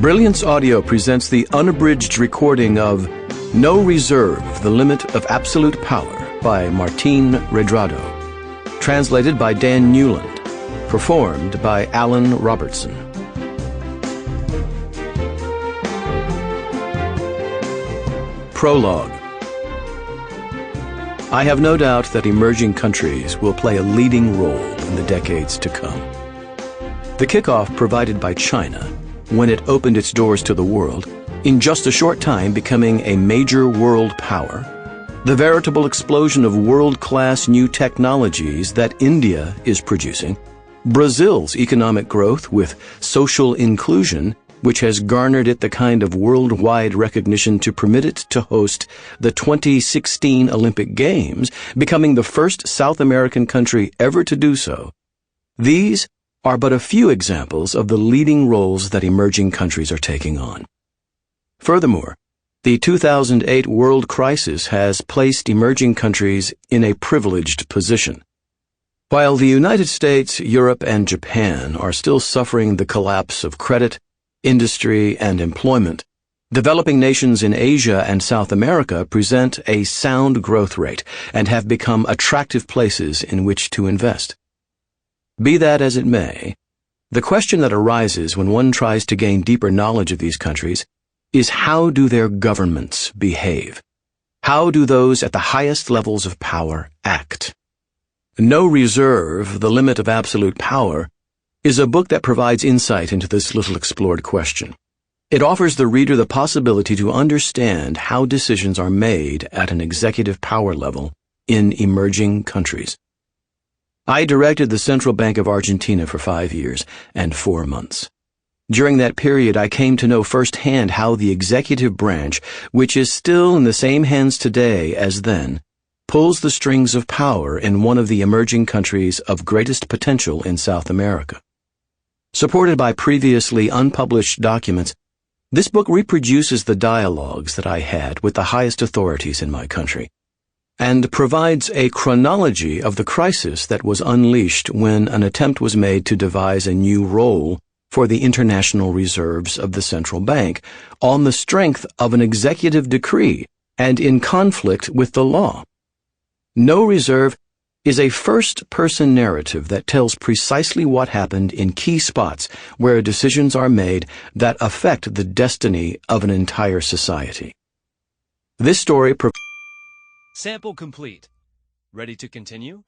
Brilliance Audio presents the unabridged recording of No Reserve, The Limit of Absolute Power by Martín Redrado. Translated by Dan Newland. Performed by Allan Robertson. Prologue. I have no doubt that emerging countries will play a leading role in the decades to come. The kickoff provided by China, when it opened its doors to the world, in just a short time becoming a major world power, the veritable explosion of world-class new technologies that India is producing, Brazil's economic growth with social inclusion, which has garnered it the kind of worldwide recognition to permit it to host the 2016 Olympic Games, becoming the first South American country ever to do so. These are but a few examples of the leading roles that emerging countries are taking on. Furthermore, the 2008 world crisis has placed emerging countries in a privileged position. While the United States, Europe, and Japan are still suffering the collapse of credit, industry, and employment, developing nations in Asia and South America present a sound growth rate and have become attractive places in which to invest. Be that as it may, the question that arises when one tries to gain deeper knowledge of these countries is how do their governments behave? How do those at the highest levels of power act? No Reserve, The Limit of Absolute Power is a book that provides insight into this little explored question. It offers the reader the possibility to understand how decisions are made at an executive power level in emerging countries. I directed the Central Bank of Argentina for 5 years and 4 months. During that period, I came to know firsthand how the executive branch, which is still in the same hands today as then, pulls the strings of power in one of the emerging countries of greatest potential in South America. Supported by previously unpublished documents, this book reproduces the dialogues that I had with the highest authorities in my country, and provides a chronology of the crisis that was unleashed when an attempt was made to devise a new role for the international reserves of the central bank on the strength of an executive decree and in conflict with the law. No Reserve is a first-person narrative that tells precisely what happened in key spots where decisions are made that affect the destiny of an entire society. This story Sample complete. Ready to continue?